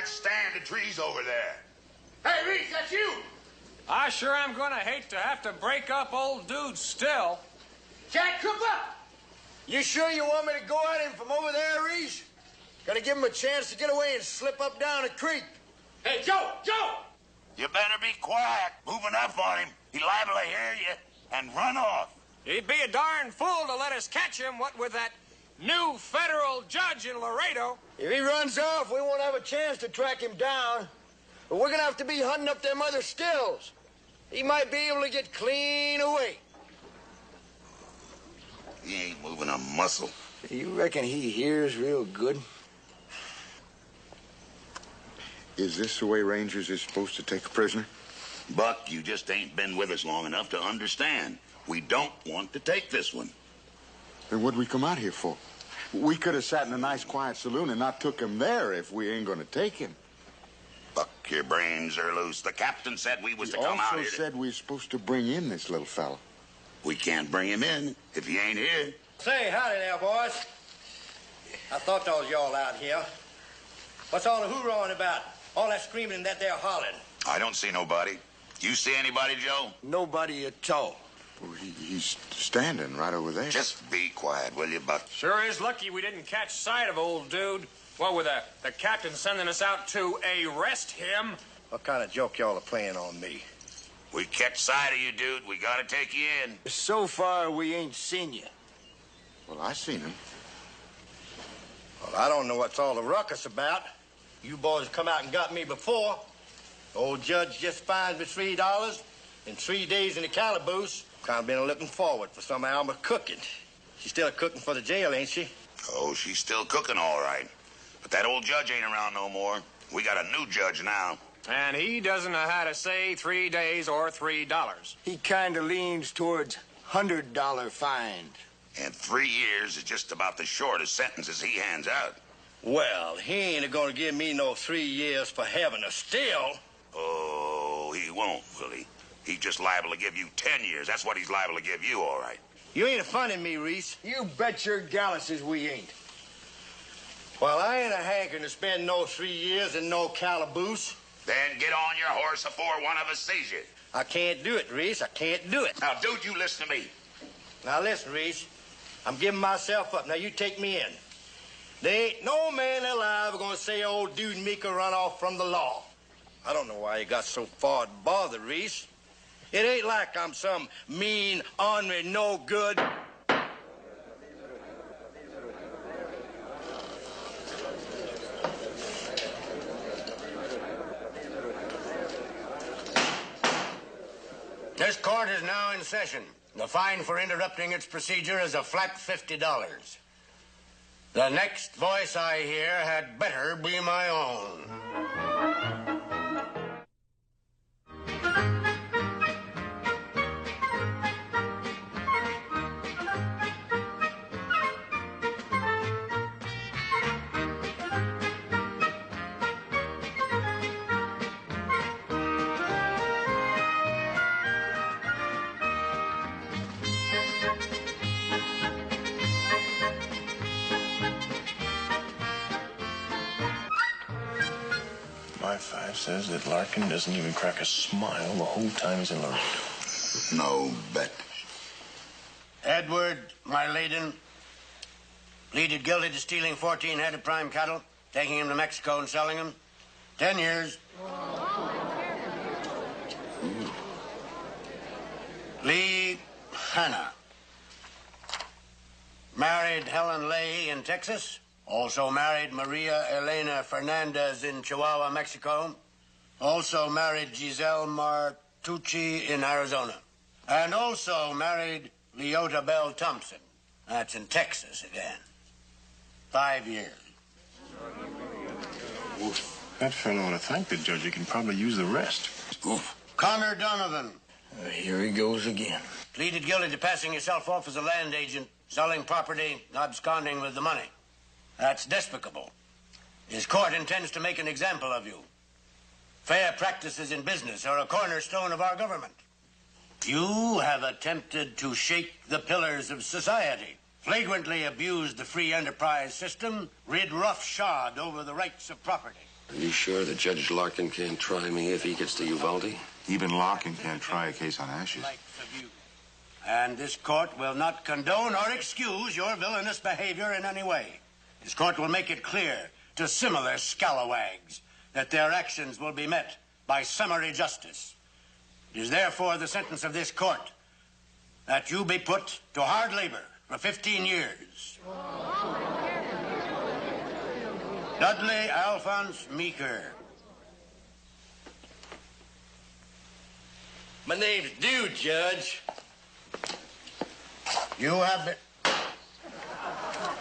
Stand of trees over there. Hey, Reese, that's you! I sure am gonna hate to have to break up old dude still. Jack, cook up! You sure you want me to go at him from over there, Reese? Gotta give him a chance to get away and slip up down the creek. Hey, Joe! You better be quiet. Moving up on him. He liable to hear you and run off. He'd be a darn fool to let us catch him, what with that new federal judge in Laredo. If he runs off, we won't have a chance to track him down. But we're gonna have to be hunting up them other stills. He might be able to get clean away. He ain't moving a muscle. You reckon he hears real good? Is this the way Rangers is supposed to take a prisoner? Buck, you just ain't been with us long enough to understand. We don't want to take this one. Then what'd we come out here for? We could have sat in a nice, quiet saloon and not took him there if we ain't gonna take him. Buck, your brains are loose. The captain said we was to come out here. He also said we were supposed to bring in this little fella. We can't bring him in if he ain't here. Say, howdy there, boys. I thought that was y'all out here. What's all the hoorahing about? All that screaming and that there hollering? I don't see nobody. You see anybody, Joe? Nobody at all. Well, he's standing right over there. Just be quiet, will you, Buck? Sure is lucky we didn't catch sight of old dude. Well, with the captain sending us out to arrest him. What kind of joke y'all are playing on me? We catch sight of you, dude. We gotta take you in. So far, we ain't seen you. Well, I seen him. Well, I don't know what's all the ruckus about. You boys come out and got me before. The old judge just fined me $3 and 3 days in the calaboose. Kind of been looking forward for some of Alma's cooking. She's still cooking for the jail, ain't she? Oh, she's still cooking all right. But that old judge ain't around no more. We got a new judge now. And he doesn't know how to say 3 days or $3. He kind of leans towards $100 fine. And 3 years is just about the shortest sentences he hands out. Well, he ain't gonna give me no 3 years for having a still. Oh, he won't, will he? He's just liable to give you 10 years. That's what he's liable to give you, all right. You ain't funning me, Reese. You bet your galluses we ain't. Well, I ain't a hankering to spend no 3 years in no calaboose. Then get on your horse before one of us sees you. I can't do it, Reese. I can't do it. Now, dude, you listen to me. Now, listen, Reese. I'm giving myself up. Now, you take me in. There ain't no man alive gonna say old dude Mika run off from the law. I don't know why you got so far to bother, Reese. It ain't like I'm some mean, ornery, no good. This court is now in session. The fine for interrupting its procedure is a flat $50. The next voice I hear had better be my own. My 5 says that Larkin doesn't even crack a smile the whole time he's in Laredo. No bet. Edward Marladen pleaded guilty to stealing 14 head of prime cattle, taking them to Mexico and selling them. 10 years. Lee Hanna married Helen Leahy in Texas. Also married Maria Elena Fernandez in Chihuahua, Mexico. Also married Giselle Martucci in Arizona. And also married Leota Bell Thompson. That's in Texas again. 5 years. That fellow ought to thank the judge. He can probably use the rest. Oof. Connor Donovan. Here he goes again. Pleaded guilty to passing yourself off as a land agent, selling property, absconding with the money. That's despicable. His court intends to make an example of you. Fair practices in business are a cornerstone of our government. You have attempted to shake the pillars of society, flagrantly abused the free enterprise system, rid roughshod over the rights of property. Are you sure that Judge Larkin can't try me if he gets to Uvalde? Even Larkin can't try a case on ashes. And this court will not condone or excuse your villainous behavior in any way. This court will make it clear to similar scalawags that their actions will be met by summary justice. It is therefore the sentence of this court that you be put to hard labor for 15 years. Dudley Alphonse Meeker. My name's Dude, Judge. You have been...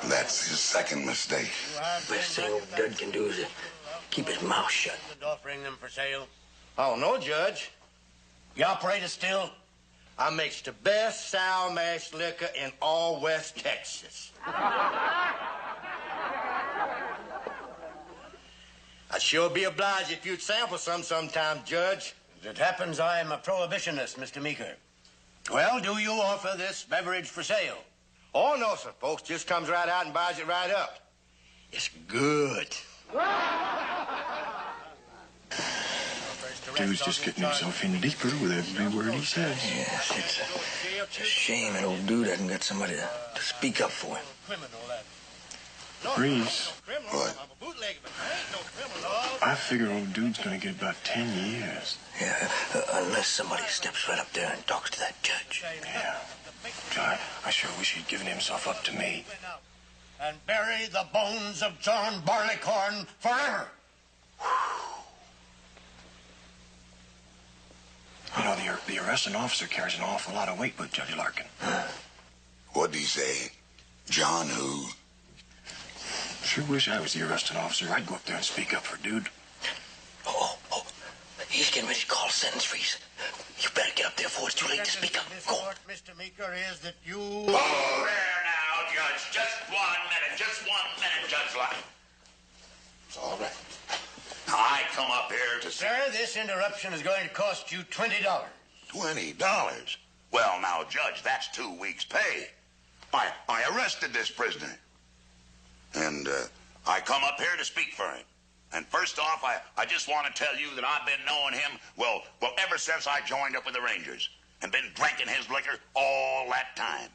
That's his second mistake. Best thing old Dud can do is keep his mouth shut. Offering them for sale. Oh, no, Judge. You operate it still? I makes the best sour mash liquor in all West Texas. I'd sure be obliged if you'd sample some sometime, Judge. As it happens, I am a prohibitionist, Mr. Meeker. Well, do you offer this beverage for sale? Oh, no, sir. Folks just comes right out and buys it right up. It's good. Dude's just getting himself in deeper with every word he says. Yes, it's a shame an old dude hasn't got somebody to speak up for him. Reese, What? I figure old dude's gonna get about 10 years. Yeah, unless somebody steps right up there and talks to that judge. Yeah. God, I sure wish he'd given himself up to me. And bury the bones of John Barleycorn forever. You know, the arresting officer carries an awful lot of weight with Judge Larkin. What'd he say? John who? Sure wish I was the arresting officer. I'd go up there and speak up for Dude. Oh, he's getting ready to call sentence freeze. You better get up there before it's too late to speak up. Go. Mr. Meeker, is that you... Oh, there now, Judge. Just 1 minute. Just 1 minute, Judge Larkin. It's all right. Now, I come up here to... Sir, this interruption is going to cost you $20. $20? Well, now, Judge, that's 2 weeks' pay. I arrested this prisoner. And I come up here to speak for him. And first off, I just want to tell you that I've been knowing him, well, ever since I joined up with the Rangers. And been drinking his liquor all that time.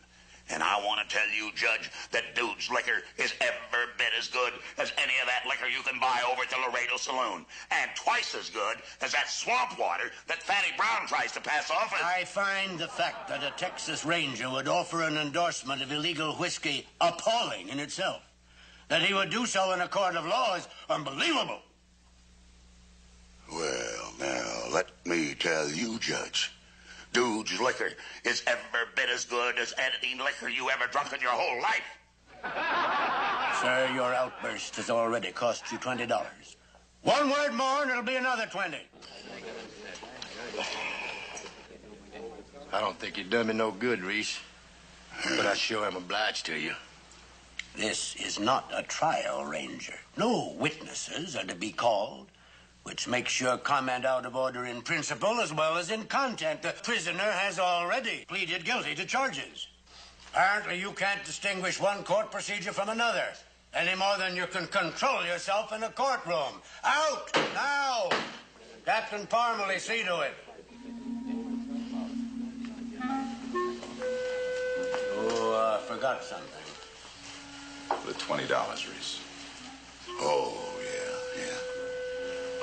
And I want to tell you, Judge, that Dude's liquor is every bit as good as any of that liquor you can buy over at the Laredo saloon. And twice as good as that swamp water that Fatty Brown tries to pass off as... I find the fact that a Texas Ranger would offer an endorsement of illegal whiskey appalling in itself. That he would do so in a court of law is unbelievable. Well, now, let me tell you, Judge. Dude's liquor is every bit as good as any liquor you ever drunk in your whole life. Sir, your outburst has already cost you $20. One word more and it'll be another 20. I don't think you done me no good, Reese. But I sure am obliged to you. This is not a trial, Ranger. No witnesses are to be called, which makes your comment out of order in principle as well as in content. The prisoner has already pleaded guilty to charges. Apparently, you can't distinguish one court procedure from another, any more than you can control yourself in a courtroom. Out, now! Captain Parmalee, see to it. Oh, I forgot something. The $20, Reese. Oh, yeah.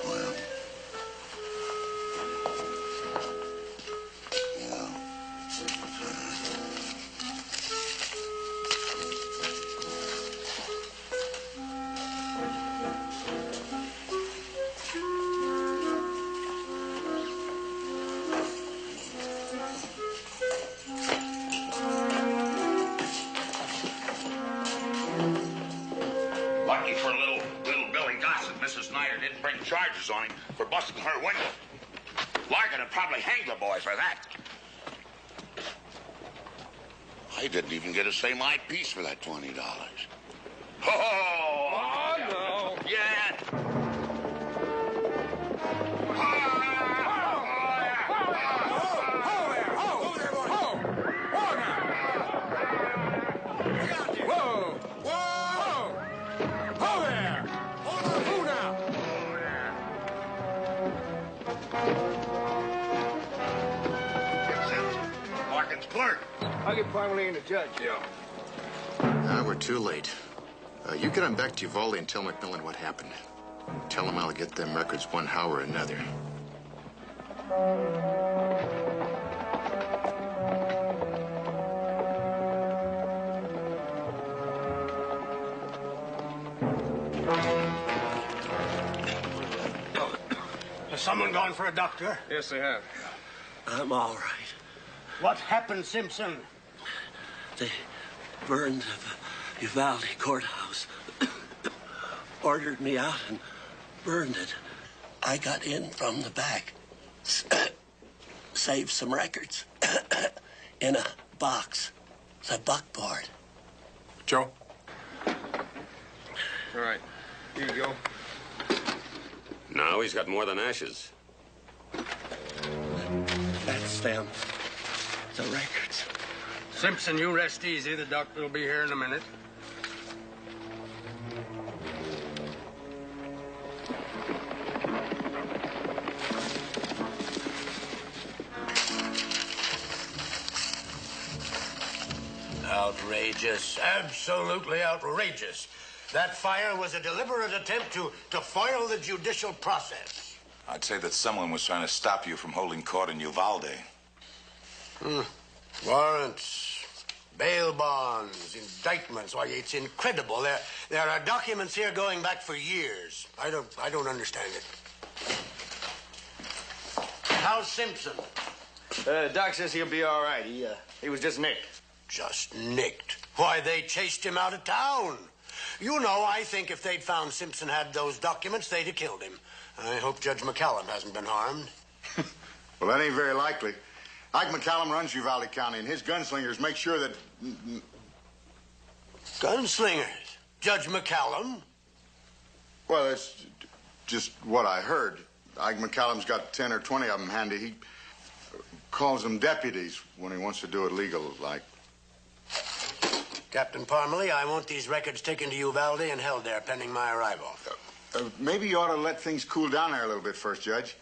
Well... Lucky for little Bill Mrs. Snyder didn't bring charges on him for busting her window. Larkin would probably hang the boy for that. I didn't even get to say my piece for that $20. Oh, no. Yeah. Larkin's clerk. I'll get Parmalee and the judge. Yeah. We're too late. You get on back to Uvalde and tell McMillan what happened. Tell him I'll get them records one how or another. Has someone gone for a doctor? Yes, they have. I'm all right. What happened, Simpson? They burned the Uvalde courthouse, ordered me out and burned it. I got in from the back, saved some records in a box, the buckboard. Joe? All right. Here you go. Now he's got more than ashes. That's them, the records. Simpson, you rest easy. The doctor will be here in a minute. Outrageous. Absolutely outrageous. That fire was a deliberate attempt to foil the judicial process. I'd say that someone was trying to stop you from holding court in Uvalde. Warrants, bail bonds, indictments. Why, it's incredible. There are documents here going back for years. I don't understand it. How's Simpson? Doc says he'll be all right. He was just nicked. Just nicked. Why, they chased him out of town. You know, I think if they'd found Simpson had those documents, they'd have killed him. I hope Judge McCallum hasn't been harmed. Well, that ain't very likely. Ike McCallum runs Uvalde County, and his gunslingers make sure that... Gunslingers? Judge McCallum? Well, that's just what I heard. Ike McCallum's got 10 or 20 of them handy. He calls them deputies when he wants to do it legal, like. Captain Parmalee, I want these records taken to Uvalde and held there pending my arrival. Maybe you ought to let things cool down there a little bit first, Judge.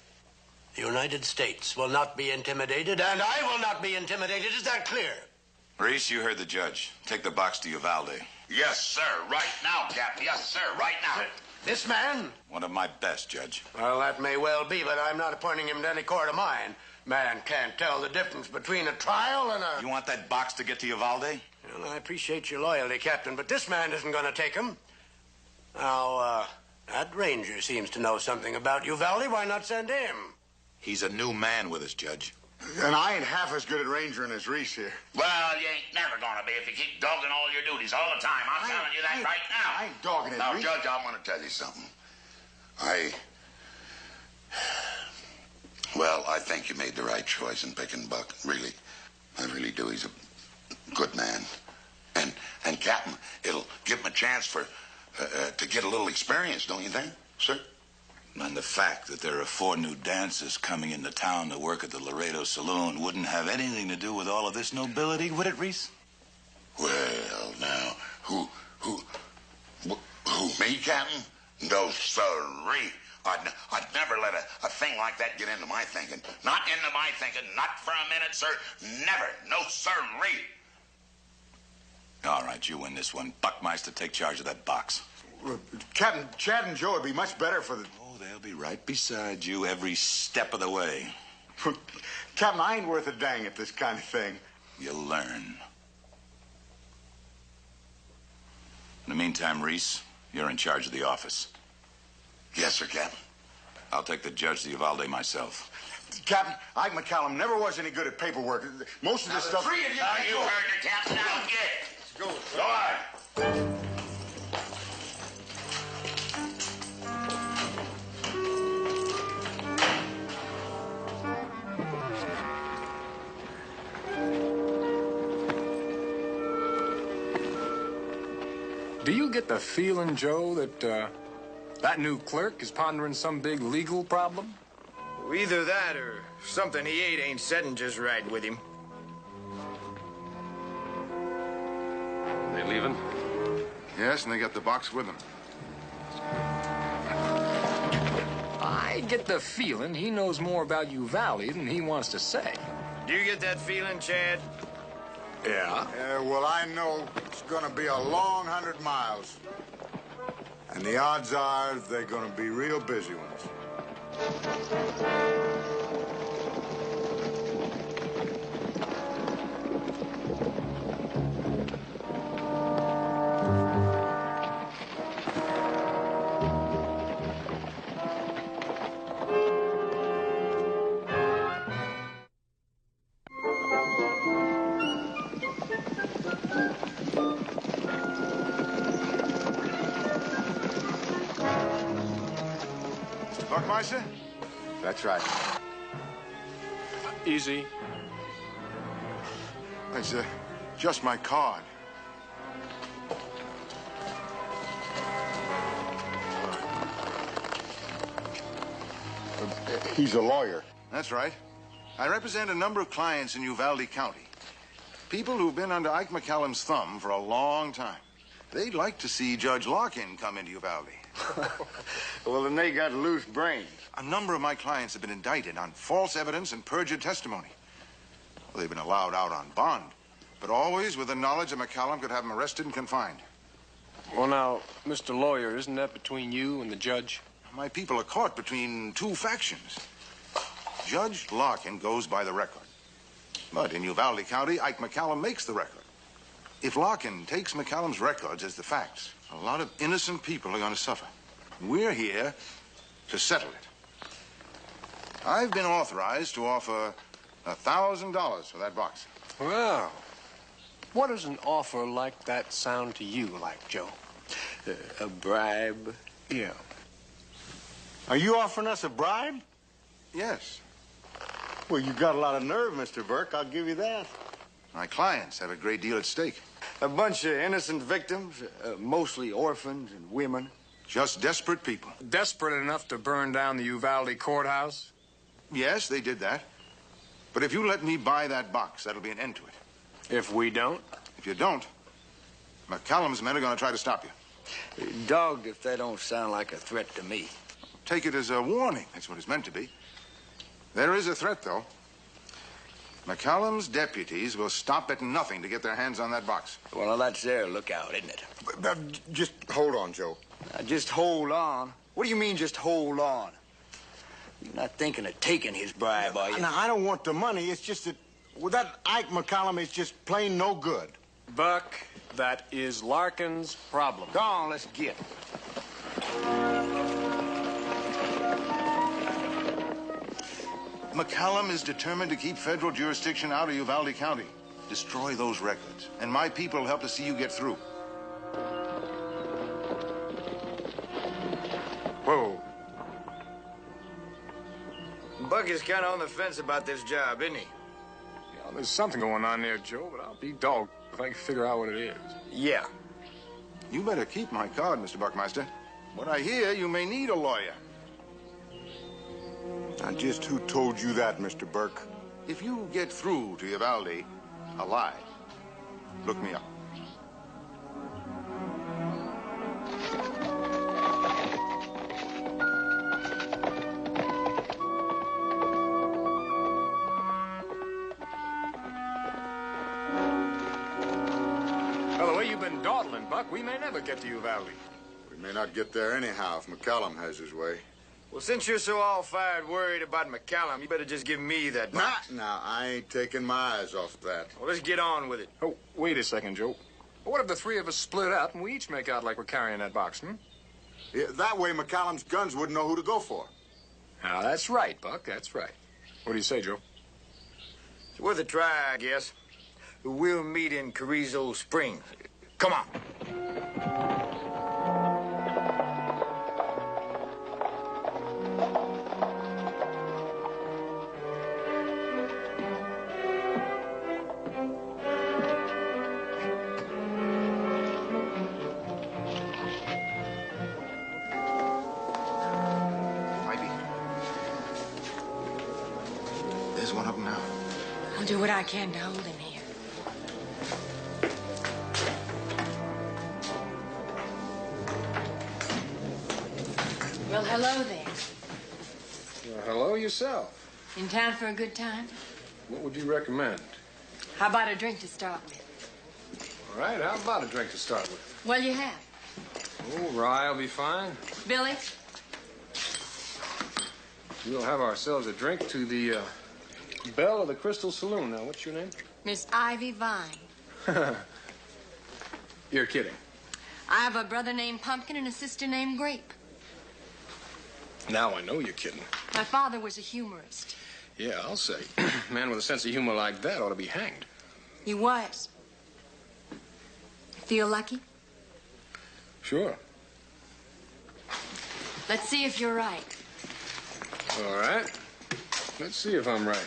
The United States will not be intimidated, and I will not be intimidated. Is that clear? Reese, you heard the judge. Take the box to Uvalde. Yes, sir. Right now, Captain. Yes, sir. Right now. This man? One of my best, Judge. Well, that may well be, but I'm not appointing him to any court of mine. Man can't tell the difference between a trial and a... You want that box to get to Uvalde? Well, I appreciate your loyalty, Captain, but this man isn't going to take him. Now, that ranger seems to know something about Uvalde. Why not send him? He's a new man with us, Judge. And I ain't half as good at rangering as Reese here. Well, you ain't never gonna be if you keep dogging all your duties all the time. I'm telling you that right now. I ain't dogging it, Now, Reese. Judge, I want to tell you something. Well, I think you made the right choice in picking Buck. Really. I really do. He's a good man. And Captain, it'll give him a chance to get a little experience, don't you think, sir? And the fact that there are 4 new dancers coming into town to work at the Laredo saloon wouldn't have anything to do with all of this nobility, would it, Reese? Well, now, who, me, Captain? No, sirree. I'd never let a thing like that get into my thinking. Not into my thinking, not for a minute, sir. Never. No, sirree. All right, you win this one. Buckmeister, take charge of that box. Captain, Chad and Joe would be much better for the... Oh, they'll be right beside you every step of the way. Captain, I ain't worth a dang at this kind of thing. You'll learn. In the meantime, Reese, you're in charge of the office. Yes, sir, Captain. I'll take the judge to Uvalde myself. Captain, Ike McCallum never was any good at paperwork. Most of this stuff... Three of you, you heard the Captain. Now get it. Let's go. Go on. Do you get the feeling, Joe, that that new clerk is pondering some big legal problem? Either that or something he ate ain't setting just right with him. They leaving? Yes, and they got the box with them. I get the feeling he knows more about Uvalde than he wants to say. Do you get that feeling, Chad? Yeah? Well, I know it's gonna be a long 100 miles. And the odds are they're gonna be real busy ones. Buckmeister? That's right. Easy. That's just my card. He's a lawyer. That's right. I represent a number of clients in Uvalde County. People who've been under Ike McCallum's thumb for a long time. They'd like to see Judge Larkin come into Uvalde. Well, then they got loose brains. A number of my clients have been indicted on false evidence and perjured testimony. Well, they've been allowed out on bond, but always with the knowledge that McCallum could have them arrested and confined. Well, now, Mr. Lawyer, isn't that between you and the judge? My people are caught between two factions. Judge Larkin goes by the record. But in Uvalde County, Ike McCallum makes the record. If Larkin takes McCallum's records as the facts, a lot of innocent people are going to suffer. We're here to settle it. I've been authorized to offer $1,000 for that box. Well, what does an offer like that sound to you like, Joe? A bribe? Yeah. Are you offering us a bribe? Yes. Well, you got a lot of nerve, Mr. Burke. I'll give you that. My clients have a great deal at stake. A bunch of innocent victims, mostly orphans and women. Just desperate people. Desperate enough to burn down the Uvalde courthouse? Yes, they did that. But if you let me buy that box, that'll be an end to it. If we don't? If you don't, McCallum's men are going to try to stop you. Dogged if that don't sound like a threat to me. Take it as a warning. That's what it's meant to be. There is a threat, though. McCallum's deputies will stop at nothing to get their hands on that box. Well, now that's their lookout, isn't it? Just hold on, Joe. Now, just hold on. What do you mean, just hold on? You're not thinking of taking his bribe, are you? Now, I don't want the money. It's just that, well, that Ike McCallum is just plain no good. Buck, that is Larkin's problem. Go on, let's get it. McCallum is determined to keep federal jurisdiction out of Uvalde County. Destroy those records, and my people will help to see you get through. Whoa. Buck is kind of on the fence about this job, isn't he? Yeah, there's something going on there, Joe, but I'll be dogged if I can figure out what it is. Yeah. You better keep my card, Mr. Buckmeister. What I hear, you may need a lawyer. Now, just who told you that, Mr. Burke? If you get through to Uvalde alive, look me up. Well, the way you've been dawdling, Buck, we may never get to Uvalde. We may not get there anyhow if McCallum has his way. Well, since you're so all-fired worried about McCallum, you better just give me that box. Nah, I ain't taking my eyes off that. Well, let's get on with it. Oh, wait a second, Joe. What if the three of us split up and we each make out like we're carrying that box, Yeah, that way McCallum's guns wouldn't know who to go for. Now, that's right, Buck, that's right. What do you say, Joe? It's worth a try, I guess. We'll meet in Carrizo Springs. Come on. I'll do what I can to hold him here. Well, hello there. Well, hello yourself. In town for a good time? What would you recommend? How about a drink to start with? All right, how about a drink to start with? Well, you have. Oh, rye will be fine. Billy? We'll have ourselves a drink to the Belle of the Crystal Saloon. Now, what's your name? Miss Ivy Vine. You're kidding. I have a brother named Pumpkin and a sister named Grape. Now I know you're kidding. My father was a humorist. Yeah, I'll say. A man with a sense of humor like that ought to be hanged. He was. Feel lucky? Sure. Let's see if you're right. All right. Let's see if I'm right.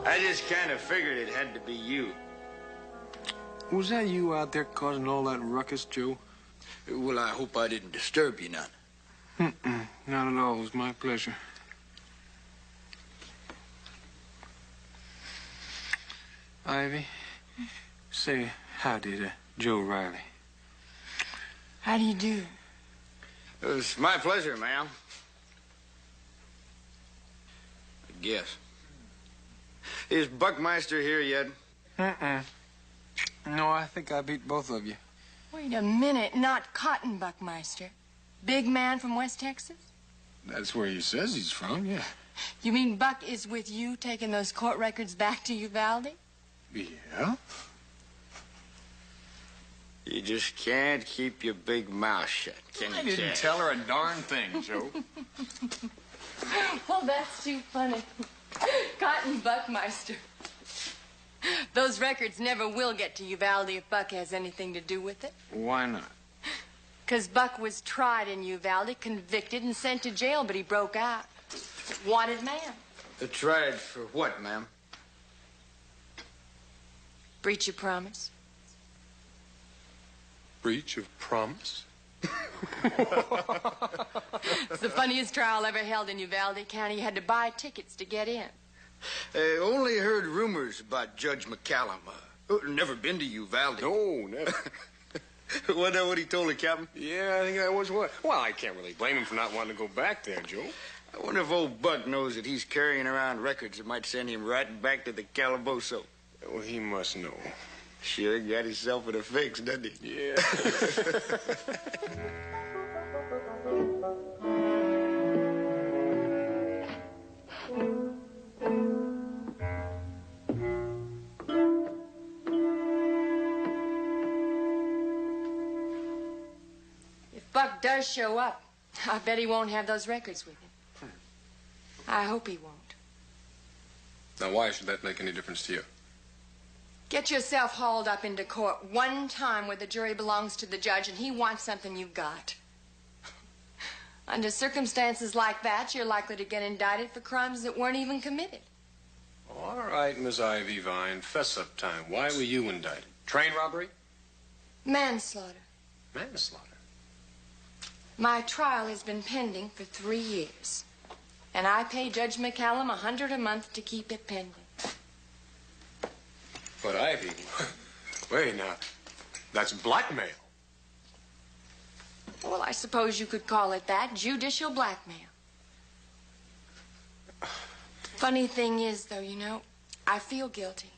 I just kind of figured it had to be you. Was that you out there causing all that ruckus, Joe? Well, I hope I didn't disturb you none. Not at all. It was my pleasure. Ivy, say howdy to Joe Riley. How do you do? It was my pleasure, ma'am. I guess. Is Buckmeister here yet? No, I think I beat both of you. Wait a minute. Not Cotton Buckmeister. Big man from West Texas? That's where he says he's from, yeah. You mean Buck is with you taking those court records back to Uvalde? Yeah? You just can't keep your big mouth shut, can you, I didn't Jack? tell her a darn thing, Joe. Oh, that's too funny. Cotton Buckmeister. Those records never will get to Uvalde if Buck has anything to do with it. Why not? 'Cause Buck was tried in Uvalde, convicted, and sent to jail, but he broke out. Wanted man. Tried for what, ma'am? Breach of promise. Breach of promise? It's the funniest trial ever held in Uvalde County. You had to buy tickets to get in. I only heard rumors about Judge McCallum. Never been to Uvalde. No, never. Wasn't that what he told the captain? Yeah, I think that was what. Well, I can't really blame him for not wanting to go back there, Joe. I wonder if old Buck knows that he's carrying around records that might send him right back to the Calabozo. Well, he must know. Sure got himself in a fix, doesn't he? Yeah. If Buck does show up, I bet he won't have those records with him. I hope he won't. Now, why should that make any difference to you? Get yourself hauled up into court one time where the jury belongs to the judge and he wants something you've got. Under circumstances like that, you're likely to get indicted for crimes that weren't even committed. All right, Miss Ivy Vine, fess up time. Why were you indicted? Train robbery? Manslaughter. Manslaughter? My trial has been pending for 3 years. And I pay Judge McCallum $100 a month to keep it pending. But Ivy, wait now, that's blackmail. Well, I suppose you could call it that, judicial blackmail. Funny thing is, though, you know, I feel guilty.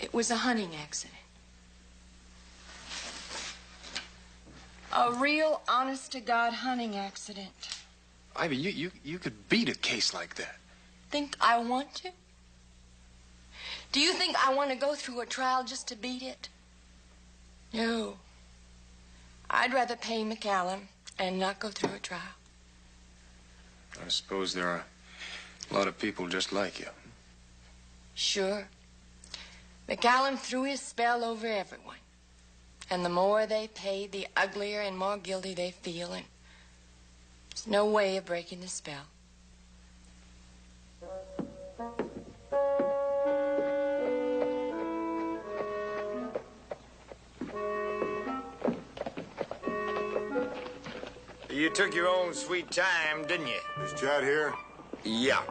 It was a hunting accident. A real, honest-to-God hunting accident. Ivy, you could beat a case like that. Think I want to? Do you think I want to go through a trial just to beat it? No. I'd rather pay McCallum and not go through a trial. I suppose there are a lot of people just like you. Sure. McCallum threw his spell over everyone. And the more they pay, the uglier and more guilty they feel. And there's no way of breaking the spell. You took your own sweet time, didn't you? Is Chad here? Yeah.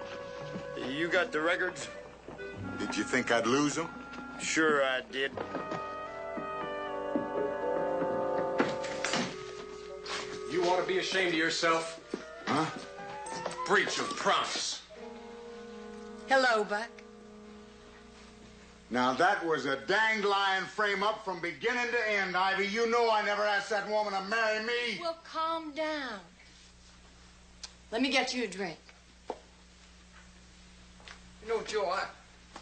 You got the records? Did you think I'd lose them? Sure I did. You ought to be ashamed of yourself. Huh? Breach of promise. Hello, Buck. Now, that was a danged lying frame-up from beginning to end, Ivy. You know I never asked that woman to marry me. Well, calm down. Let me get you a drink. You know, Joe,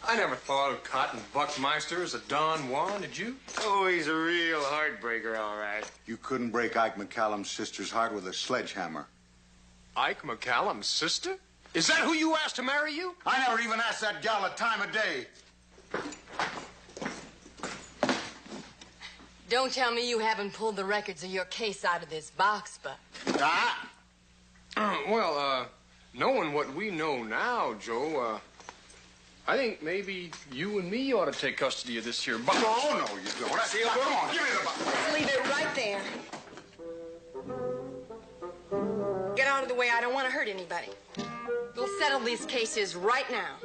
I never thought of Cotton Buckmeister as a Don Juan, did you? Oh, he's a real heartbreaker, all right. You couldn't break Ike McCallum's sister's heart with a sledgehammer. Ike McCallum's sister? Is that who you asked to marry you? I never even asked that gal a time of day. Don't tell me you haven't pulled the records of your case out of this box, Buck. Ah! Well, knowing what we know now, Joe, I think maybe you and me ought to take custody of this here box. No, you don't. See, come on, give me the box. Leave it right there. Get out of the way. I don't want to hurt anybody. We'll settle these cases right now.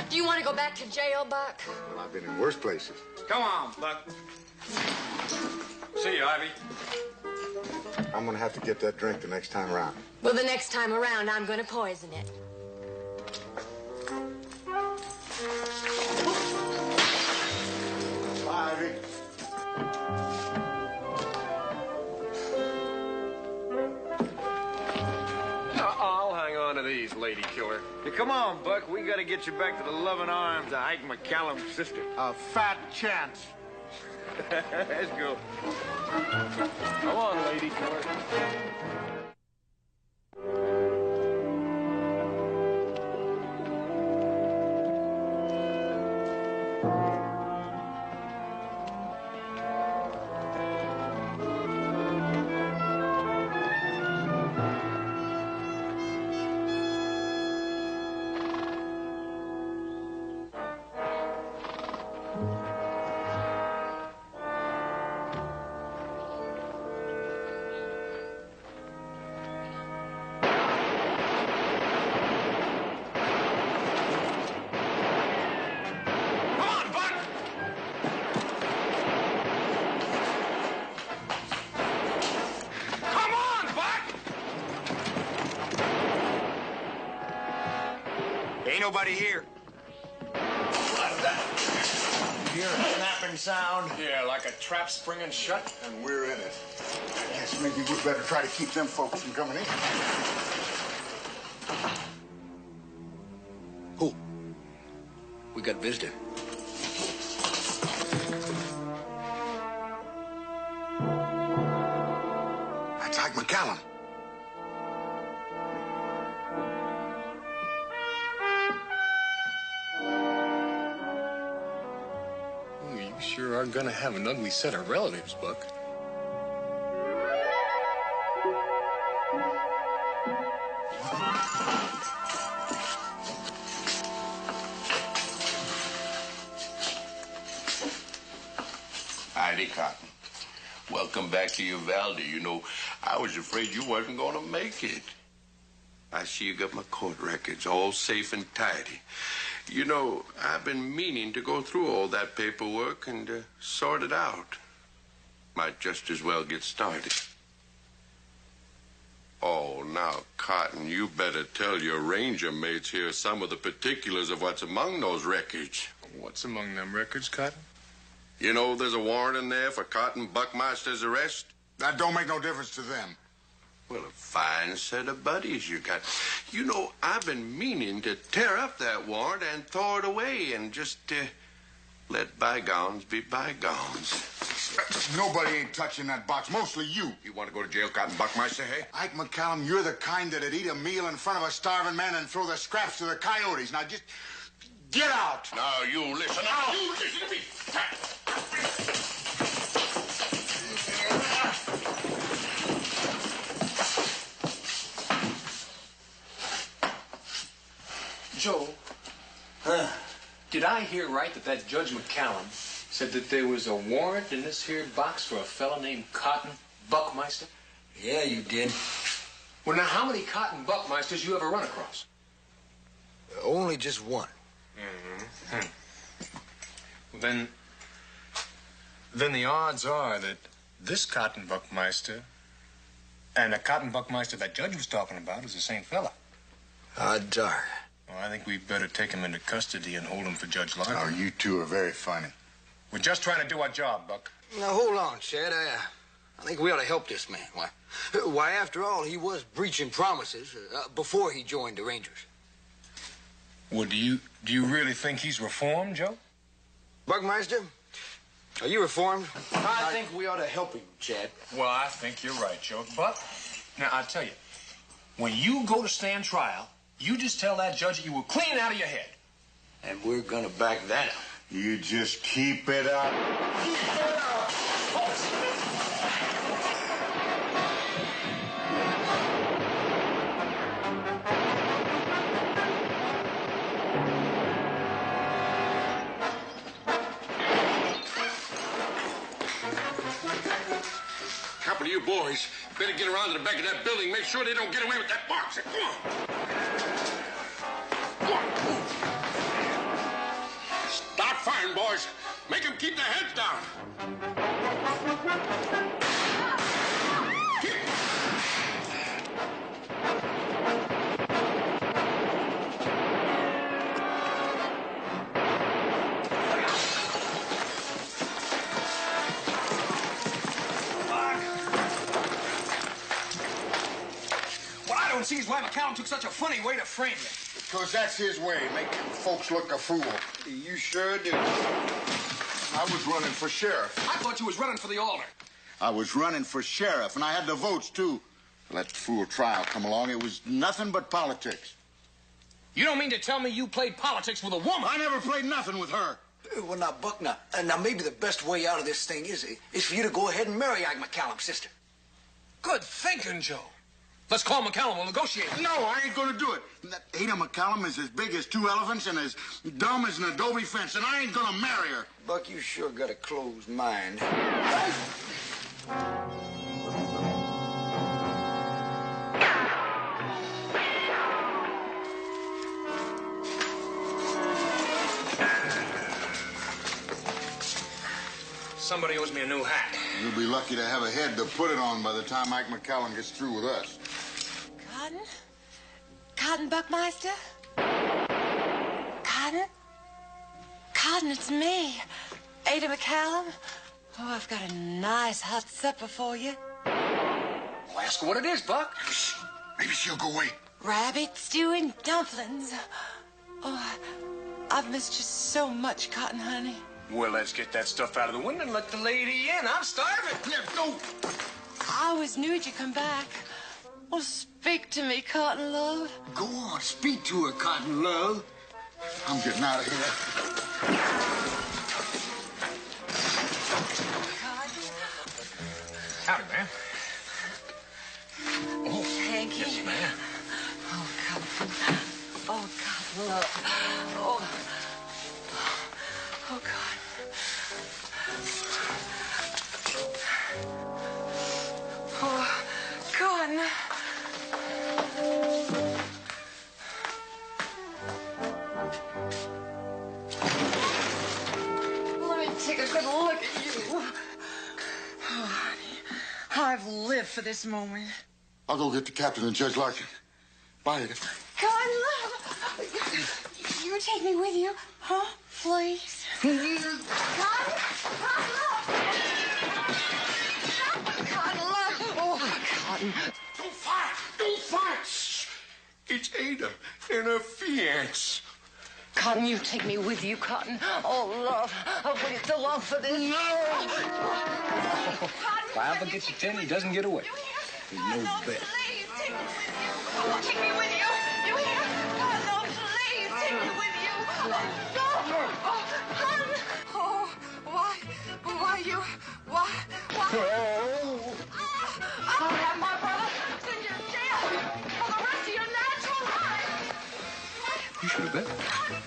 Do you want to go back to jail, Buck? Well, I've been in worse places. Come on, Buck. See you, Ivy. I'm gonna have to get that drink the next time around. Well, the next time around, I'm going to poison it. Bye, Ivy. I'll hang on to these, lady killer. Hey, come on, Buck. We got to get you back to the loving arms of Ike McCallum's sister. A fat chance. Let's go. Come on, lady killer. Ain't nobody here. What's that? You hear a snapping sound? Yeah, like a trap springing shut. And we're in it. I guess maybe we better try to keep them folks from coming in. Who? We got visitor. That's Ike McCallum. You sure are gonna have an ugly set of relatives, Buck. Cotton. Welcome back to Uvalde. You know, I was afraid you wasn't going to make it. I see you got my court records all safe and tidy. You know, I've been meaning to go through all that paperwork and sort it out. Might just as well get started. Oh, now, Cotton, you better tell your ranger mates here some of the particulars of what's among those records. What's among them records, Cotton? You know there's a warrant in there for Cotton Buckmaster's arrest? That don't make no difference to them. Well, a fine set of buddies you got. You know, I've been meaning to tear up that warrant and throw it away and just let bygones be bygones. Nobody ain't touching that box, mostly you. You want to go to jail, Cotton Buckmeister, hey? Ike McCallum, you're the kind that'd eat a meal in front of a starving man and throw the scraps to the coyotes. Now just get out. Now, you listen. Now, you listen to me. Joe, did I hear right that Judge McCallum said that there was a warrant in this here box for a fella named Cotton Buckmeister? Yeah, you did. Well, now, how many Cotton Buckmeisters you ever run across? Only just one. Mm-hmm. Well, then the odds are that this Cotton Buckmeister and the Cotton Buckmeister that Judge was talking about is the same fella. Odds are. Well, I think we'd better take him into custody and hold him for Judge Larkin. Oh, you two are very funny. We're just trying to do our job, Buck. Now, hold on, Chad. I think we ought to help this man. Why, after all, he was breaching promises before he joined the Rangers. Well, do you really think he's reformed, Joe? Buckmeister, are you reformed? I think we ought to help him, Chad. Well, I think you're right, Joe. But, now, I tell you, when you go to stand trial, you just tell that judge that you were clean out of your head. And we're gonna back that up. You just keep it up. Keep it up! Couple of you boys better get around to the back of that building. Make sure they don't get away with that box. Come on. Come on. Start firing, boys. Make them keep their heads down. See why McCallum took such a funny way to frame you. Because that's his way, making folks look a fool. You sure do. I was running for sheriff. I thought you was running for the alder. I was running for sheriff, and I had the votes, too. Let the fool trial come along. It was nothing but politics. You don't mean to tell me you played politics with a woman? I never played nothing with her. Well, now, Buck, now maybe the best way out of this thing is for you to go ahead and marry Ike McCallum's sister. Good thinking, Joe. Let's call McCallum. We'll negotiate. No, I ain't gonna do it. That Ada McCallum is as big as 2 elephants and as dumb as an adobe fence, and I ain't gonna marry her. Buck, you sure got a closed mind. Somebody owes me a new hat. You'll be lucky to have a head to put it on by the time Ike McCallum gets through with us. Cotton? Cotton Buckmeister? Cotton? Cotton, it's me. Ada McCallum. Oh, I've got a nice hot supper for you. Well, ask her what it is, Buck. Shh. Maybe she'll go away. Rabbit stew and dumplings. Oh, I've missed you so much, Cotton, honey. Well, let's get that stuff out of the window and let the lady in. I'm starving. Let's go. I always knew you'd come back. Well, speak to me, Cotton Love. Go on, speak to her, Cotton Love. I'm getting out of here. Howdy, man. Oh, thank you. Yes, ma'am. Oh, Cotton. Oh, Cotton Love. Oh, God. Let me take a good look at you. Oh, honey, I've lived for this moment. I'll go get the captain and Judge Larkin. Bye, Edith. Cotton Love, you take me with you, huh? Please. Cotton Love. Oh, Cotton. Don't fight! Don't fight! Shh. It's Ada and her fiance. Cotton, you take me with you, Cotton. Oh, love, I've waited so long for this. No! If I ever get to 10, he doesn't get away. There's no bet. Please, take me with you. Oh, take me with you. You hear? Cotton, oh, please, take me with you. Oh, no. Oh, Cotton. Oh, why? I'll have my brother send you to jail for the rest of your natural life. You should have bet.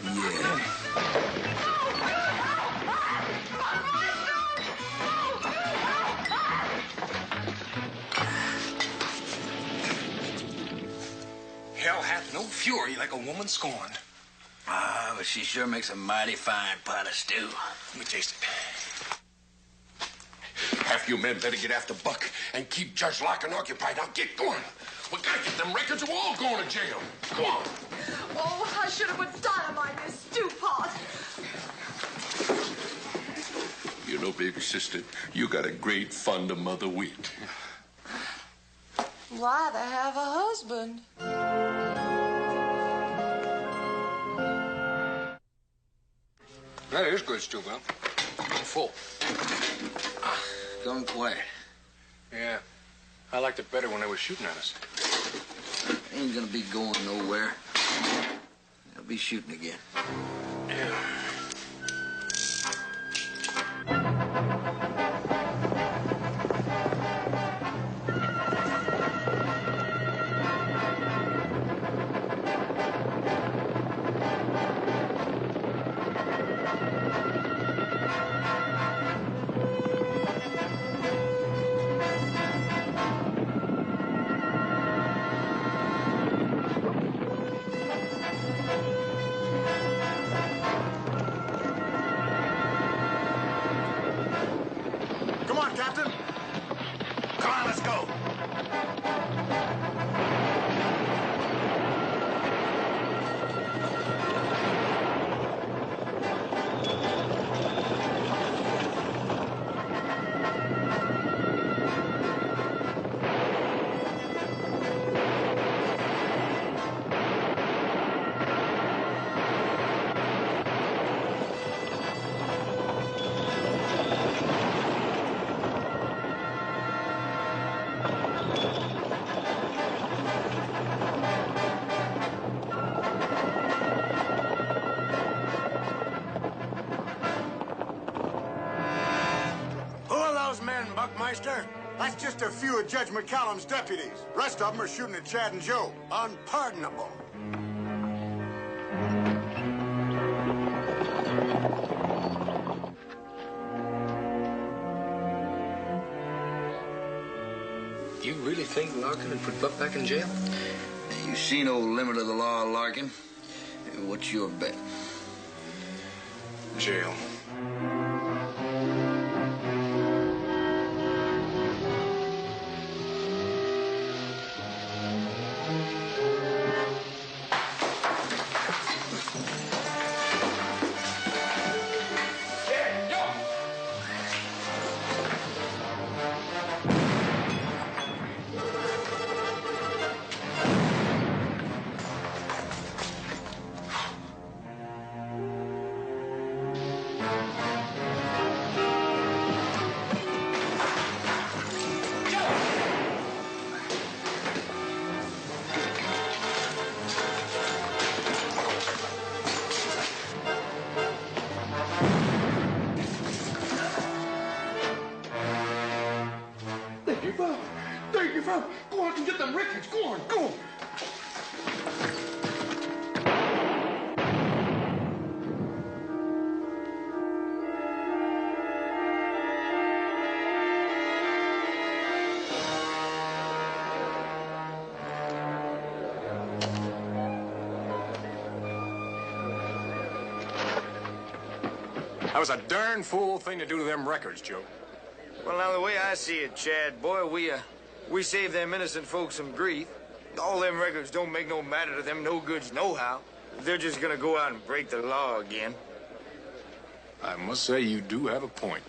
Yeah. Hell hath no fury like a woman scorned. Ah, but she sure makes a mighty fine pot of stew. Let me taste it. Half you men better get after Buck and keep Judge Larkin occupied. Now get going. We gotta get them records or we're all going to jail. Come on. Oh, I should have put dynamite in this stew pot. You know, baby sister, you got a great fund of mother wheat. Rather have a husband. That is good stew, Bill. I'm full. Gone quiet. Yeah. I liked it better when they were shooting at us. Ain't gonna be going nowhere. They'll be shooting again. Yeah. Come on, Captain. Come on, let's go. Who are those men, Buckmeister? That's just a few of Judge McCallum's deputies. Rest of them are shooting at Chad and Joe. Unpardonable. You really think Larkin would put Buck back in jail? You seen old limit of the law, Larkin? What's your bet? Jail. Thank you, fella. Go on and get them records. Go on, go on. That was a darn fool thing to do to them records, Joe. Well, now, the way I see it, Chad, boy, we save them innocent folks some grief. All them records don't make no matter to them no-goods no-how. They're just gonna go out and break the law again. I must say you do have a point.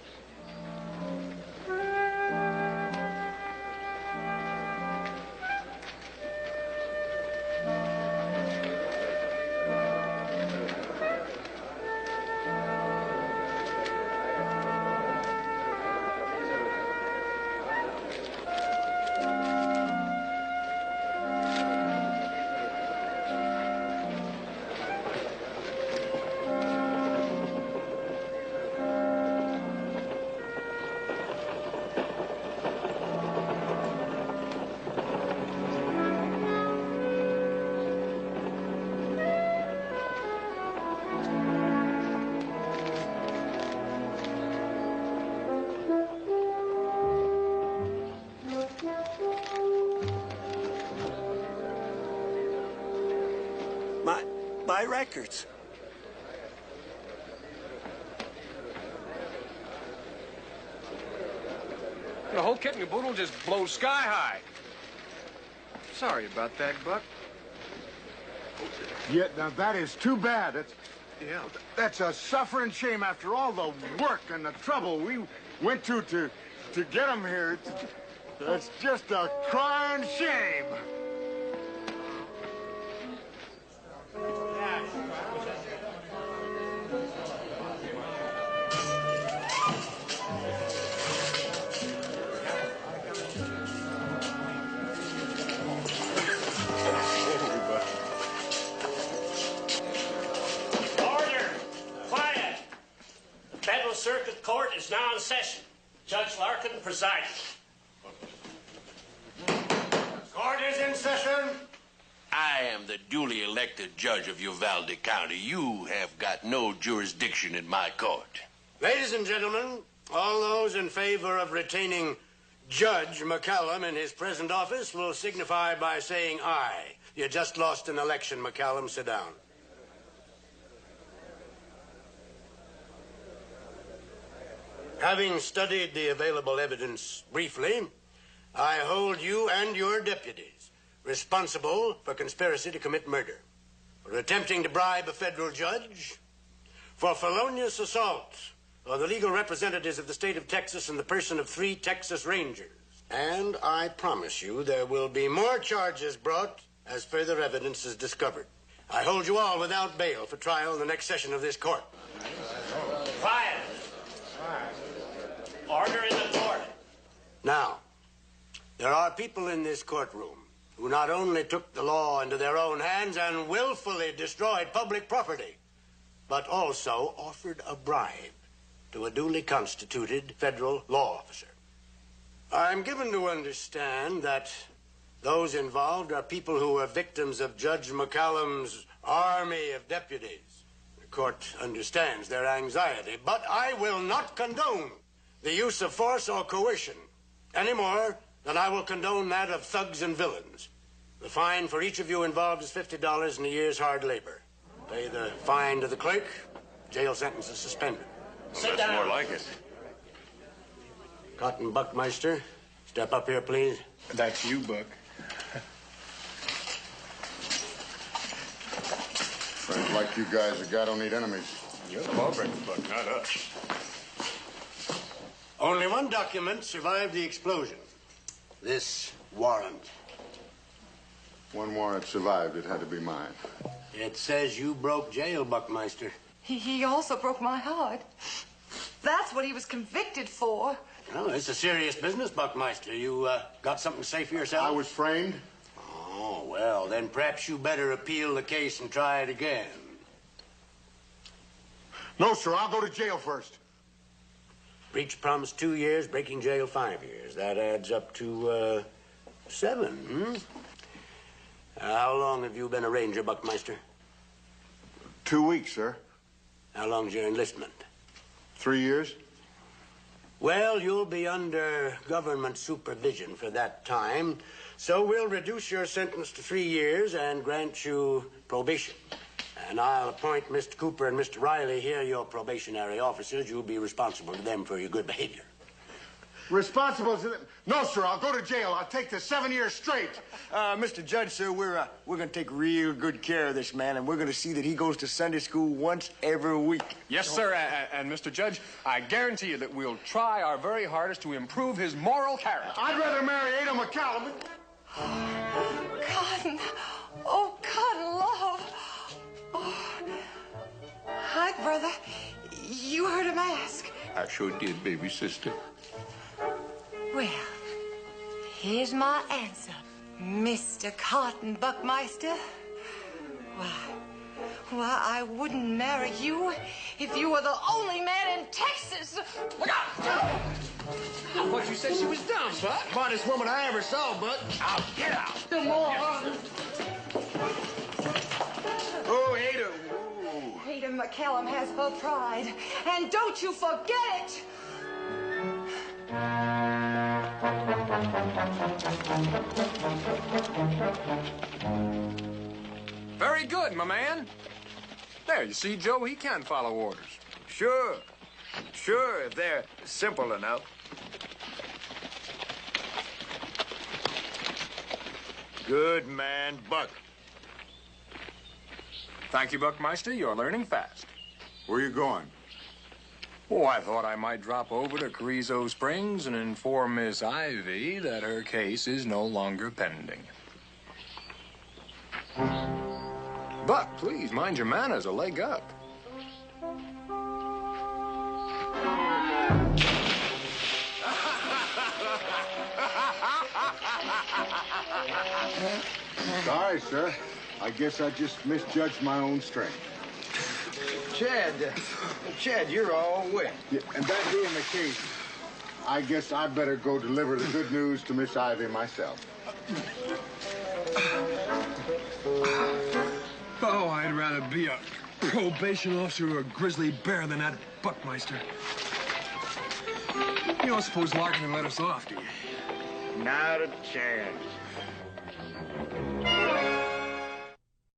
My records. The whole kit and caboodle just blows sky high. Sorry about that, Buck. Yeah, now that is too bad. That's a suffering shame after all the work and the trouble we went to get him here. It's just a crying shame. Circuit Court is now in session. Judge Larkin presiding. Court is in session. I am the duly elected judge of Uvalde County. You have got no jurisdiction in my court. Ladies and gentlemen, all those in favor of retaining Judge McCallum in his present office will signify by saying aye. You just lost an election, McCallum. Sit down. Having studied the available evidence briefly, I hold you and your deputies responsible for conspiracy to commit murder, for attempting to bribe a federal judge, for felonious assault on the legal representatives of the state of Texas in the person of 3 Texas Rangers. And I promise you there will be more charges brought as further evidence is discovered. I hold you all without bail for trial in the next session of this court. Quiet. Order in the court. Now, there are people in this courtroom who not only took the law into their own hands and willfully destroyed public property, but also offered a bribe to a duly constituted federal law officer. I'm given to understand that those involved are people who are victims of Judge McCallum's army of deputies. The court understands their anxiety, but I will not condone the use of force or coercion any more than I will condone that of thugs and villains. The fine for each of you involved is $50 and a year's hard labor. Pay the fine to the clerk. Jail sentence is suspended. Sit down. More like it. Cotton Buckmeister, step up here, please. That's you, Buck. Friends like you guys, a guy don't need enemies. You're the lawbreaker, Buck, not us. Only one document survived the explosion. This warrant. One warrant survived. It had to be mine. It says you broke jail, Buckmeister. He also broke my heart. That's what he was convicted for. Well, it's a serious business, Buckmeister. You got something to say for yourself? I was framed. Oh, well, then perhaps you better appeal the case and try it again. No, sir. I'll go to jail first. Breach promise 2 years, breaking jail 5 years. That adds up to 7, How long have you been a ranger, Buckmeister? 2 weeks, sir. How long's your enlistment? 3 years. Well, you'll be under government supervision for that time, so we'll reduce your sentence to 3 years and grant you probation. And I'll appoint Mr. Cooper and Mr. Riley here your probationary officers. You'll be responsible to them for your good behavior. Responsible to them? No, sir. I'll go to jail. I'll take the 7 years straight. Mr. Judge, sir, we're going to take real good care of this man, and we're going to see that he goes to Sunday school once every week. Yes, sir. And Mr. Judge, I guarantee you that we'll try our very hardest to improve his moral character. I'd rather marry Ada McCallum. Cotton. Oh, Cotton, love. Oh. Hi, brother. You heard him ask. I sure did, baby sister. Well, here's my answer, Mr. Cotton Buckmeister. Why, I wouldn't marry you if you were the only man in Texas. Look out! I thought you said she was dumb, Buck. Smartest woman I ever saw, Buck. Out, get out. Come on. Oh, Ada. Ooh. Ada McCallum has her pride, and don't you forget it. Very good, my man. There, you see, Joe, he can follow orders. Sure, if they're simple enough. Good man, Buck. Thank you, Buckmeister. You're learning fast. Where you going? Oh, I thought I might drop over to Carrizo Springs and inform Miss Ivy that her case is no longer pending. Buck, please, mind your manners, a leg up. Sorry, sir. I guess I just misjudged my own strength. Chad, you're all wet. Yeah, and that being the case, I guess I better go deliver the good news to Miss Ivy myself. Oh, I'd rather be a probation officer or a grizzly bear than that Buckmeister. You don't suppose Larkin can let us off, do you? Not a chance.